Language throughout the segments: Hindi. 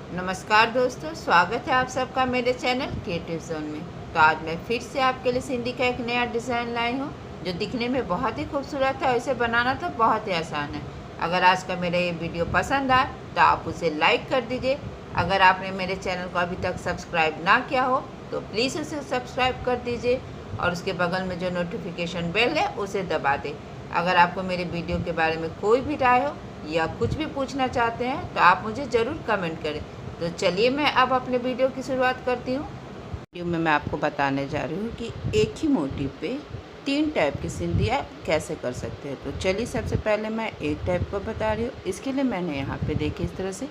नमस्कार दोस्तों, स्वागत है आप सबका मेरे चैनल क्रिएटिव जोन में। तो आज मैं फिर से आपके लिए सिंधी का एक नया डिज़ाइन लाई हूँ जो दिखने में बहुत ही खूबसूरत है और इसे बनाना तो बहुत ही आसान है। अगर आज का मेरा ये वीडियो पसंद आए तो आप उसे लाइक कर दीजिए। अगर आपने मेरे चैनल को अभी तक सब्सक्राइब ना किया हो तो प्लीज़ उसे सब्सक्राइब कर दीजिए और उसके बगल में जो नोटिफिकेशन बेल है उसे दबा दें। अगर आपको मेरे वीडियो के बारे में कोई भी राय हो या कुछ भी पूछना चाहते हैं तो आप मुझे ज़रूर कमेंट करें। तो चलिए मैं अब अपने वीडियो की शुरुआत करती हूँ। वीडियो में मैं आपको बताने जा रही हूँ कि एक ही मोटिव पे 3 टाइप की सिंधी आप कैसे कर सकते हैं। तो चलिए सबसे पहले मैं एक टाइप को बता रही हूँ। इसके लिए मैंने यहाँ पे देखिए इस तरह से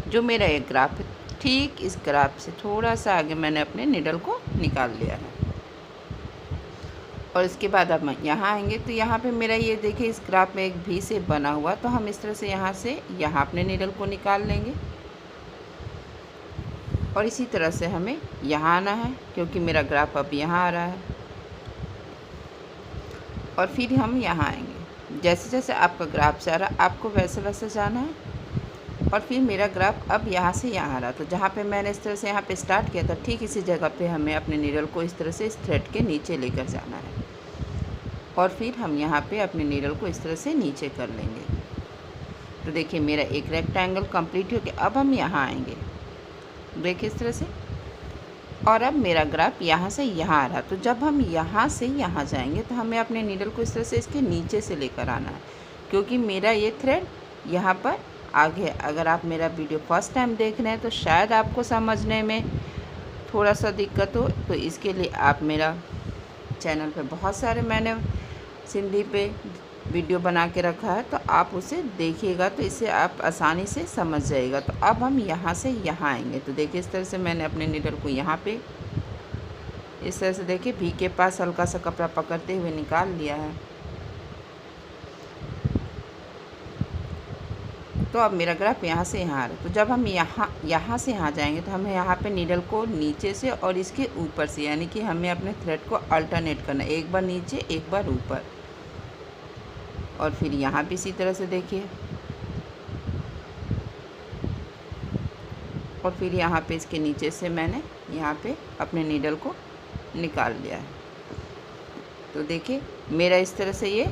जो मेरा एक ग्राफ है, ठीक इस ग्राफ से थोड़ा सा आगे मैंने अपने निडल को निकाल लिया है। और इसके बाद अब हम यहाँ आएंगे तो यहाँ पे मेरा ये देखिए इस ग्राफ में एक भी से बना हुआ, तो हम इस तरह से यहाँ अपने निडल को निकाल लेंगे। और इसी तरह से हमें यहाँ आना है क्योंकि मेरा ग्राफ अब यहाँ आ रहा है। और फिर हम यहाँ आएंगे, जैसे जैसे आपका ग्राफ जा रहा आपको वैसे वैसे जाना है। और फिर मेरा ग्राफ अब यहाँ से यहाँ आ रहा, तो जहाँ पे मैंने इस तरह से यहाँ पे स्टार्ट किया था ठीक इसी जगह पे हमें अपने नीडल को इस तरह से इस थ्रेड के नीचे लेकर जाना है। और फिर हम यहाँ पे अपने नीडल को इस तरह से नीचे कर लेंगे। तो देखिए मेरा एक रेक्टेंगल कंप्लीट हो गया। अब हम यहाँ आएंगे, देखिए इस तरह से। और अब मेरा ग्राफ यहाँ से यहाँ आ रहा, तो जब हम यहाँ से यहाँ जाएंगे तो हमें अपने नीडल को इस तरह से इसके नीचे से लेकर आना है क्योंकि मेरा ये थ्रेड यहाँ पर आगे। अगर आप मेरा वीडियो फर्स्ट टाइम देख रहे हैं तो शायद आपको समझने में थोड़ा सा दिक्कत हो, तो इसके लिए आप मेरा चैनल पे बहुत सारे मैंने सिंधी पे वीडियो बना के रखा है, तो आप उसे देखिएगा तो इसे आप आसानी से समझ जाइएगा। तो अब हम यहाँ से यहाँ आएंगे, तो देखिए इस तरह से मैंने अपने नीडल को यहाँ पे इस तरह से देखिए भी के पास हल्का सा कपड़ा पकड़ते हुए निकाल लिया है। तो अब मेरा ग्राफ यहाँ से यहाँ आ रहा है, तो जब हम यहाँ से यहाँ जाएंगे तो हमें यहाँ पे नीडल को नीचे से और इसके ऊपर से, यानी कि हमें अपने थ्रेड को अल्टरनेट करना है, एक बार नीचे एक बार ऊपर। और फिर यहाँ भी इसी तरह से देखिए। और फिर यहाँ पे इसके नीचे से मैंने यहाँ पे अपने नीडल को निकाल लिया है। तो देखिए मेरा इस तरह से ये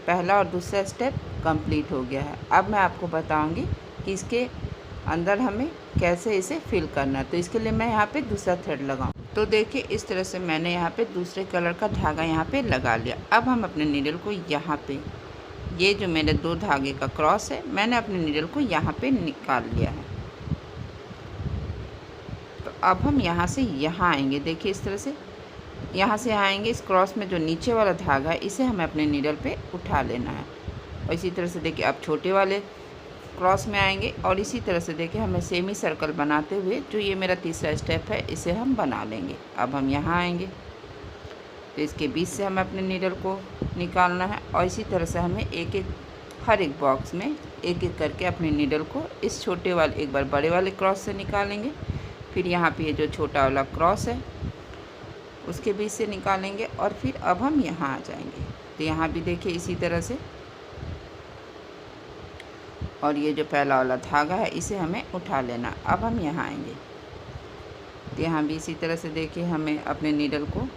पहला और दूसरा स्टेप कंप्लीट हो गया है। अब मैं आपको बताऊंगी कि इसके अंदर हमें कैसे इसे फिल करना है। तो इसके लिए मैं यहाँ पे दूसरा थ्रेड लगाऊँ। तो देखिए इस तरह से मैंने यहाँ पे दूसरे कलर का धागा यहाँ पे लगा लिया। अब हम अपने नीडल को यहाँ पे, ये जो मेरे 2 धागे का क्रॉस है, मैंने अपने नीडल को यहाँ पे निकाल लिया है। तो अब हम यहाँ से यहाँ आएंगे, देखिए इस तरह से यहाँ से आएंगे। इस क्रॉस में जो नीचे वाला धागा है इसे हमें अपने नीडल पे उठा लेना है। और इसी तरह से देखिए अब छोटे वाले क्रॉस में आएंगे और इसी तरह से देखिए हमें सेमी सर्कल बनाते हुए जो ये मेरा तीसरा स्टेप है इसे हम बना लेंगे। अब हम यहाँ आएंगे तो इसके बीच से हमें अपने नीडल को निकालना है और इसी तरह से हमें एक एक हर एक बॉक्स में एक एक करके अपने नीडल को इस छोटे वाले एक बार बड़े वाले क्रॉस से निकालेंगे। फिर यहाँ पे ये जो छोटा वाला क्रॉस है उसके बीच से निकालेंगे और फिर अब हम यहाँ आ जाएंगे। तो यहाँ भी देखिए इसी तरह से, और ये जो पहला वाला धागा है इसे हमें उठा लेना। अब हम यहाँ आएंगे तो यहाँ भी इसी तरह से देखिए हमें अपने नीडल को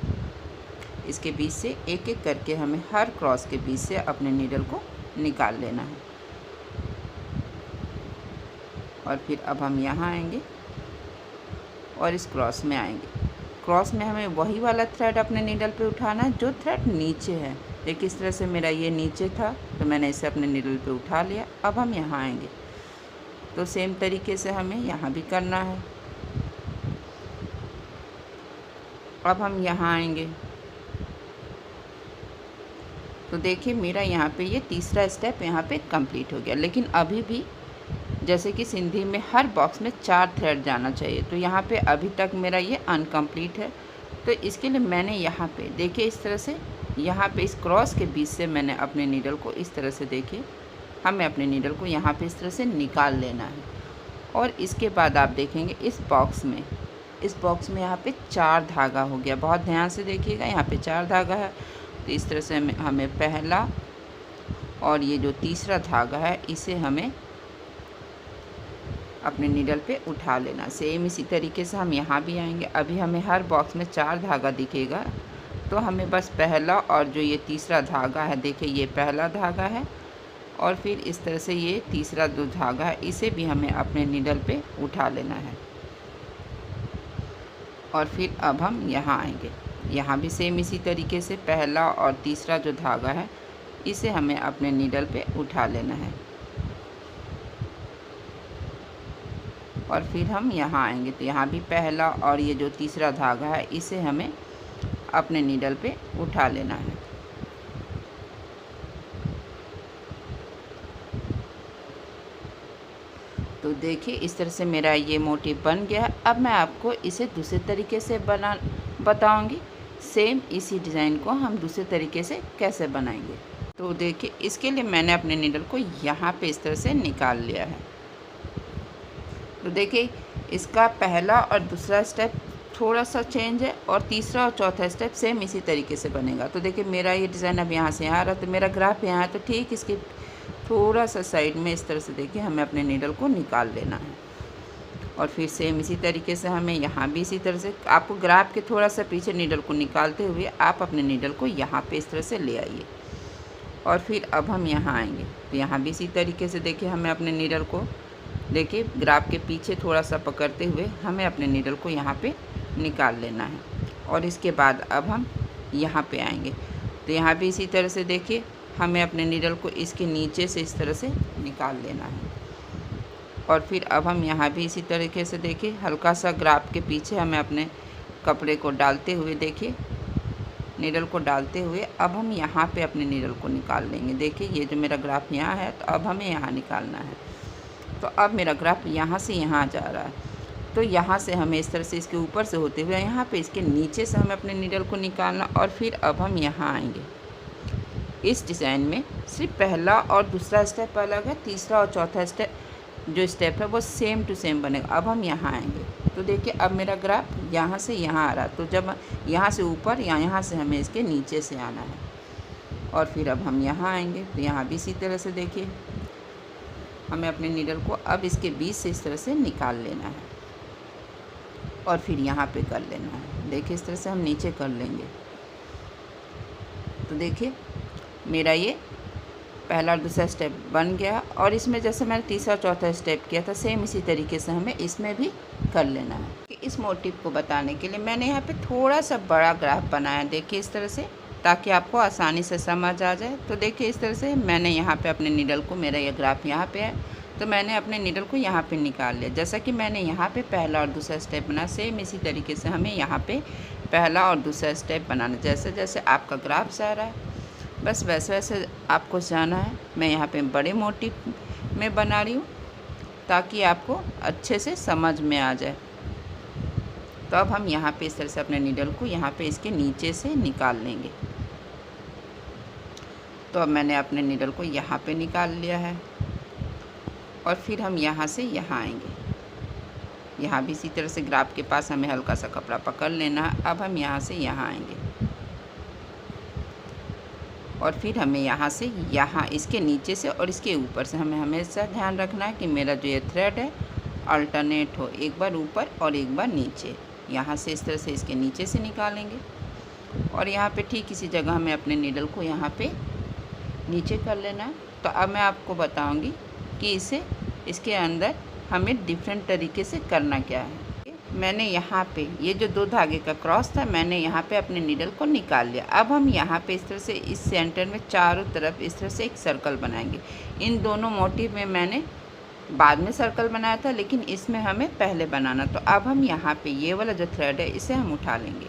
इसके बीच से एक एक करके हमें हर क्रॉस के बीच से अपने नीडल को निकाल लेना है। और फिर अब हम यहाँ आएंगे और इस क्रॉस में आएंगे। क्रॉस में हमें वही वाला थ्रेड अपने नीडल पे उठाना है जो थ्रेड नीचे है। देखिए इस तरह से मेरा ये नीचे था तो मैंने इसे अपने नीडल पे उठा लिया। अब हम यहाँ आएंगे तो सेम तरीके से हमें यहाँ भी करना है। अब हम यहाँ आएंगे तो देखिए मेरा यहाँ पे ये तीसरा स्टेप यहाँ पे कंप्लीट हो गया। लेकिन अभी भी जैसे कि सिंधी में हर बॉक्स में 4 थ्रेड जाना चाहिए, तो यहाँ पे अभी तक मेरा ये अनकम्प्लीट है। तो इसके लिए मैंने यहाँ पे देखिए इस तरह से यहाँ पे इस क्रॉस के बीच से मैंने अपने नीडल को इस तरह से देखिए हमें अपने नीडल को यहाँ पे इस तरह से निकाल लेना है। और इसके बाद आप देखेंगे इस बॉक्स में यहाँ पे 4 धागा हो गया। बहुत ध्यान से देखिएगा, यहाँ पे 4 धागा है। तो इस तरह से हमें पहला और ये जो तीसरा धागा है इसे हमें अपने नीडल पे उठा लेना। सेम इसी तरीके से हम यहाँ भी आएंगे। अभी हमें हर बॉक्स में 4 धागा दिखेगा, तो हमें बस पहला और जो ये तीसरा धागा है, देखिए ये पहला धागा है और फिर इस तरह से ये तीसरा जो धागा है इसे भी हमें अपने नीडल पे उठा लेना है। और फिर अब हम यहाँ आएंगे। यहाँ भी सेम इसी तरीके से पहला और तीसरा जो धागा है इसे हमें अपने नीडल पे उठा लेना है। और फिर हम यहाँ आएंगे तो यहाँ भी पहला और ये जो तीसरा धागा है इसे हमें अपने नीडल पे उठा लेना है। तो देखिए इस तरह से मेरा ये मोटिव बन गया। अब मैं आपको इसे दूसरे तरीके से बताऊंगी। सेम इसी डिज़ाइन को हम दूसरे तरीके से कैसे बनाएंगे। तो देखिए इसके लिए मैंने अपने नीडल को यहाँ पे इस तरह से निकाल लिया है। तो देखिए इसका पहला और दूसरा स्टेप थोड़ा सा चेंज है और तीसरा और चौथा स्टेप सेम इसी तरीके से बनेगा। तो देखिए मेरा ये डिज़ाइन अब यहाँ से यहाँ आ रहा है, तो मेरा ग्राफ यहाँ है, तो ठीक इसके थोड़ा सा साइड में इस तरह से देखिए हमें अपने नीडल को निकाल लेना है। और फिर सेम इसी तरीके से हमें यहाँ भी इसी तरह से, आपको ग्राफ के थोड़ा सा पीछे नीडल को निकालते हुए आप अपने नीडल को यहाँ पे इस तरह से ले आइए। और फिर अब हम यहाँ आएंगे तो यहाँ भी इसी तरीके से देखिए हमें अपने नीडल को, देखिए ग्राफ के पीछे थोड़ा सा पकड़ते हुए हमें अपने नीडल को यहाँ पे निकाल लेना है। और इसके बाद अब हम यहाँ पे आएंगे तो यहाँ भी इसी तरह से देखिए हमें अपने नीडल को इसके नीचे से इस तरह से निकाल लेना है। और फिर अब हम यहाँ भी इसी तरीके से देखिए हल्का सा ग्राफ के पीछे हमें अपने कपड़े को डालते हुए, देखिए नीडल को डालते हुए अब हम यहाँ पे अपने नीडल को निकाल लेंगे। देखिए ये जो मेरा ग्राफ यहाँ है तो अब हमें यहाँ निकालना है। तो अब मेरा ग्राफ यहाँ से यहाँ जा रहा है, तो यहाँ से हमें इस तरह से इसके ऊपर से होते हुए यहाँ पे इसके नीचे से हमें अपने नीडल को निकालना। और फिर अब हम यहाँ आएंगे। इस डिज़ाइन में सिर्फ पहला और दूसरा स्टेप अलग है, तीसरा और चौथा स्टेप है वो सेम टू सेम बनेगा। अब हम यहाँ आएंगे तो देखिए अब मेरा ग्राफ यहाँ से यहाँ आ रहा है, तो जब यहाँ से ऊपर या यहाँ से हमें इसके नीचे से आना है। और फिर अब हम यहाँ आएंगे तो यहाँ भी इसी तरह से देखिए हमें अपने नीडल को अब इसके बीच से इस तरह से निकाल लेना है और फिर यहाँ पे कर लेना है। देखिए इस तरह से हम नीचे कर लेंगे। तो देखिए मेरा ये पहला और दूसरा स्टेप बन गया। और इसमें जैसे मैंने तीसरा चौथा स्टेप किया था सेम इसी तरीके से हमें इसमें भी कर लेना है। कि इस मोटिव को बताने के लिए मैंने यहाँ पे थोड़ा सा बड़ा ग्राफ बनाया, देखिए इस तरह से, ताकि आपको आसानी से समझ आ जाए। तो देखिए इस तरह से मैंने यहाँ पे अपने नीडल को, मेरा ये ग्राफ यहाँ पे है तो मैंने अपने नीडल को यहाँ पे निकाल लिया। जैसा कि मैंने यहाँ पे पहला और दूसरा स्टेप बनाया, सेम इसी तरीके से हमें यहाँ पे पहला और दूसरा स्टेप बनाना। जैसे जैसे आपका ग्राफ जा रहा है बस वैसे वैसे आपको जाना है। मैं यहाँ पे बड़े मोटिव में बना रही हूँ ताकि आपको अच्छे से समझ में आ जाए। तो अब हम यहाँ पे इस तरह से अपने नीडल को यहाँ पे इसके नीचे से निकाल लेंगे। तो अब मैंने अपने नीडल को यहाँ पे निकाल लिया है और फिर हम यहाँ से यहाँ आएंगे। यहाँ भी इसी तरह से ग्राफ के पास हमें हल्का सा कपड़ा पकड़ लेना है। अब हम यहाँ से यहाँ आएंगे और फिर हमें यहाँ से यहाँ इसके नीचे से और इसके ऊपर से हमें हमेशा ध्यान रखना है कि मेरा जो ये थ्रेड है अल्टरनेट हो, एक बार ऊपर और एक बार नीचे। यहाँ से इस तरह से इसके नीचे से निकालेंगे और यहाँ पे ठीक इसी जगह हमें अपने नीडल को यहाँ पे नीचे कर लेना है। तो अब मैं आपको बताऊंगी कि इसे इसके अंदर हमें डिफरेंट तरीके से करना क्या है। मैंने यहाँ पे ये जो 2 धागे का क्रॉस था मैंने यहाँ पे अपने नीडल को निकाल लिया। अब हम यहाँ पे इस तरह से इस सेंटर में चारों तरफ इस तरह से एक सर्कल बनाएंगे। इन दोनों मोटिव में मैंने बाद में सर्कल बनाया था, लेकिन इसमें हमें पहले बनाना। तो अब हम यहाँ पे ये वाला जो थ्रेड है इसे हम उठा लेंगे।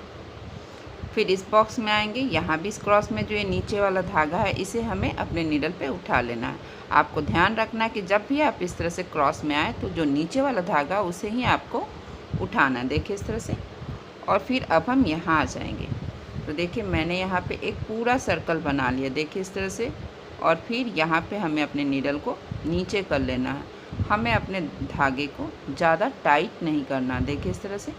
फिर इस बॉक्स में आएंगे, यहाँ भी इस क्रॉस में जो ये नीचे वाला धागा है इसे हमें अपने नीडल पे उठा लेना है। आपको ध्यान रखना है कि जब भी आप इस तरह से क्रॉस में आए तो जो नीचे वाला धागा उसे ही आपको उठाना है। देखिए इस तरह से। और फिर अब हम यहाँ आ जाएंगे तो देखिए मैंने यहाँ पे एक पूरा सर्कल बना लिया, देखिए इस तरह से। और फिर यहाँ पे हमें अपने नीडल को नीचे कर लेना है। हमें अपने धागे को ज़्यादा टाइट नहीं करना, देखिए इस तरह से।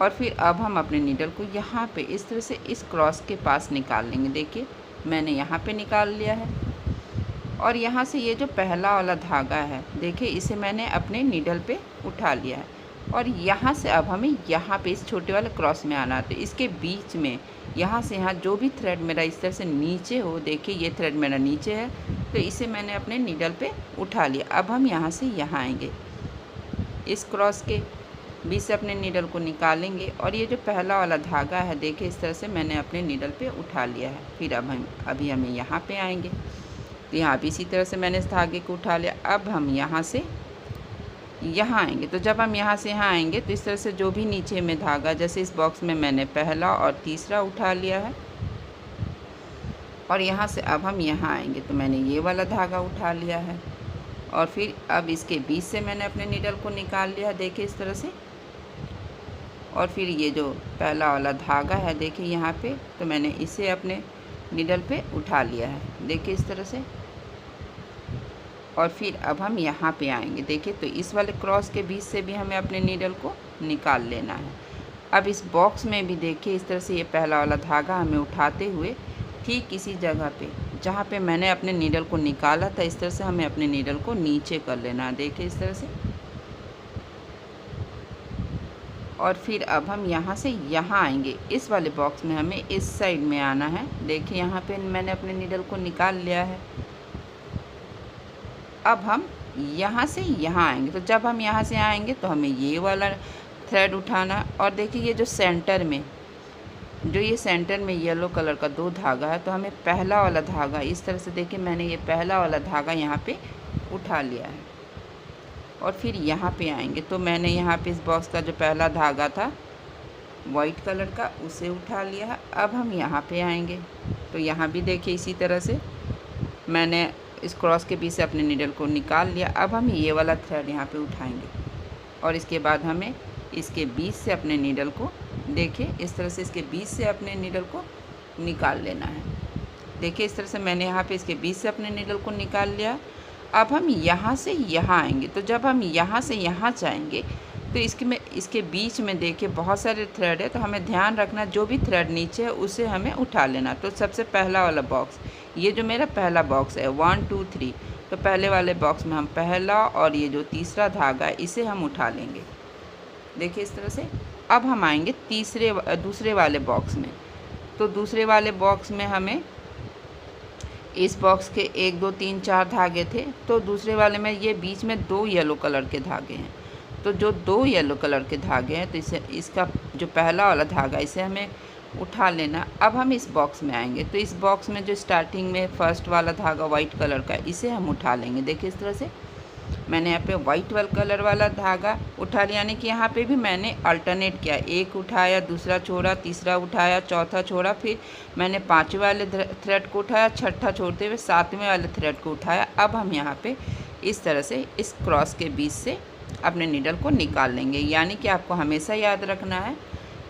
और फिर अब हम अपने नीडल को यहाँ पे इस तरह से इस क्रॉस के पास निकाल लेंगे। देखिए मैंने यहाँ पे निकाल लिया है। और यहाँ से ये जो पहला वाला धागा है देखिए, इसे मैंने अपने नीडल पे उठा लिया है और यहाँ से अब हमें यहाँ पे इस छोटे वाले क्रॉस में आना है। तो इसके बीच में यहाँ से यहाँ जो भी थ्रेड मेरा इस तरह से नीचे हो, देखिए ये थ्रेड मेरा नीचे है, तो इसे मैंने अपने नीडल पे उठा लिया। अब हम यहाँ से यहाँ आएंगे, इस क्रॉस के बीच से अपने नीडल को निकालेंगे और ये जो पहला वाला धागा है देखिए, इस तरह से मैंने अपने नीडल पे उठा लिया है। फिर अब अभी हमें यहाँ पे आएंगे, तो यहाँ भी इसी तरह से मैंने इस धागे को उठा लिया। अब हम यहाँ से यहाँ आएंगे, तो जब हम यहाँ से यहाँ आएंगे तो इस तरह से जो भी नीचे में धागा, जैसे इस बॉक्स में मैंने पहला और तीसरा उठा लिया है और यहाँ से अब हम यहाँ आएंगे, तो मैंने ये वाला धागा उठा लिया है और फिर अब इसके बीच से मैंने अपने नीडल को निकाल लिया, देखिए इस तरह से। और फिर ये जो पहला वाला धागा है देखिए यहाँ पे, तो मैंने इसे अपने नीडल पे उठा लिया है, देखिए इस तरह से। और फिर अब हम यहाँ पे आएंगे, देखिए तो इस वाले क्रॉस के बीच से भी हमें अपने नीडल को निकाल लेना है। अब इस बॉक्स में भी देखिए इस तरह से ये पहला वाला धागा हमें उठाते हुए ठीक इसी जगह पे जहाँ पे मैंने अपने नीडल को निकाला था, इस तरह से हमें अपने नीडल को नीचे कर लेना है, देखिए इस तरह से। और फिर अब हम यहाँ से यहाँ आएंगे, इस वाले बॉक्स में हमें इस साइड में आना है, देखिए यहाँ पे मैंने अपने नीडल को निकाल लिया है। अब हम यहाँ से यहाँ आएंगे, तो जब हम यहाँ से आएंगे तो हमें ये वाला थ्रेड उठाना और देखिए ये जो सेंटर में, जो ये सेंटर में येलो कलर का 2 धागा है, तो हमें पहला वाला धागा इस तरह से, देखिए मैंने ये पहला वाला धागा यहाँ पे उठा लिया है। और फिर यहाँ पे आएंगे, तो मैंने यहाँ पे इस बॉक्स का जो पहला धागा था वाइट कलर का, उसे उठा लिया है। अब हम यहाँ पे आएंगे, तो यहाँ भी देखिए इसी तरह से मैंने इस क्रॉस के बीच से अपने नीडल को निकाल लिया। अब हम ये वाला थ्रेड यहाँ पे उठाएंगे और इसके बाद हमें इसके बीच से अपने नीडल को, देखिए इस तरह से इसके बीच से अपने नीडल को निकाल लेना है। देखिए इस तरह से मैंने यहाँ पे इसके बीच से अपने नीडल को निकाल लिया। अब हम यहाँ से यहाँ आएंगे, तो जब हम यहाँ से यहाँ जाएंगे तो इसके बीच में देखिए बहुत सारे थ्रेड है, तो हमें ध्यान रखना जो भी थ्रेड नीचे है उसे हमें उठा लेना। तो सबसे पहला वाला बॉक्स, ये जो मेरा पहला बॉक्स है 1 2 3, तो पहले वाले बॉक्स में हम पहला और ये जो तीसरा धागा है इसे हम उठा लेंगे, देखिए इस तरह से। अब हम आएंगे दूसरे वाले बॉक्स में, तो दूसरे वाले बॉक्स में हमें इस बॉक्स के 1 2 3 4 धागे थे, तो दूसरे वाले में ये बीच में 2 येलो कलर के धागे हैं। तो जो 2 येलो कलर के धागे हैं, तो इसका जो पहला वाला धागा इसे हमें उठा लेना। अब हम इस बॉक्स में आएंगे, तो इस बॉक्स में जो स्टार्टिंग में फर्स्ट वाला धागा वाइट कलर का, इसे हम उठा लेंगे, देखिए इस तरह से। मैंने यहाँ पे वाइट कलर वाला धागा उठा लिया, यानी कि यहाँ पे भी मैंने अल्टरनेट किया, एक उठाया, दूसरा छोड़ा, तीसरा उठाया, चौथा छोड़ा, फिर मैंने 5वें वाले थ्रेड को उठाया, छठा छोड़ते हुए 7वें वाले थ्रेड को उठाया। अब हम यहाँ पे इस तरह से इस क्रॉस के बीच से अपने नीडल को निकाल लेंगे। यानी कि आपको हमेशा याद रखना है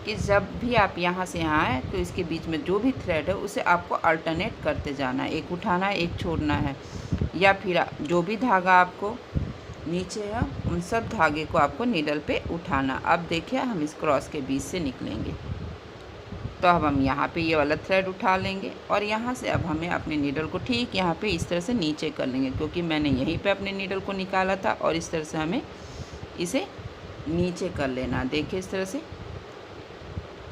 कि जब भी आप यहाँ से यहाँ आए तो इसके बीच में जो भी थ्रेड है उसे आपको अल्टरनेट करते जाना है, एक उठाना है, एक छोड़ना है, या फिर जो भी धागा आपको नीचे है उन सब धागे को आपको नीडल पे उठाना। अब देखिए हम इस क्रॉस के बीच से निकलेंगे, तो अब हम यहाँ पे ये वाला थ्रेड उठा लेंगे और यहाँ से अब हमें अपने नीडल को ठीक यहाँ पे इस तरह से नीचे कर लेंगे, क्योंकि मैंने यहीं पे अपने नीडल को निकाला था और इस तरह से हमें इसे नीचे कर लेना, देखिए इस तरह से।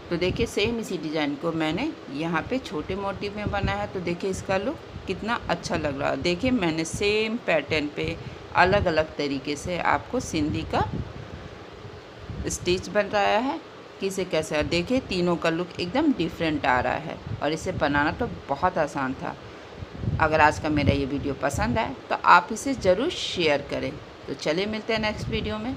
तो देखिए सेम इसी डिज़ाइन को मैंने यहाँ पे छोटे मोटिव में बनाया है, तो देखिए इसका लुक कितना अच्छा लग रहा है। देखिए मैंने सेम पैटर्न पे अलग अलग तरीके से आपको सिंधी का स्टिच बनाया है, किसे कैसे है। देखिए तीनों का लुक एकदम डिफरेंट आ रहा है और इसे बनाना तो बहुत आसान था। अगर आज का मेरा ये वीडियो पसंद आए तो आप इसे ज़रूर शेयर करें। तो चलिए मिलते हैं नेक्स्ट वीडियो में।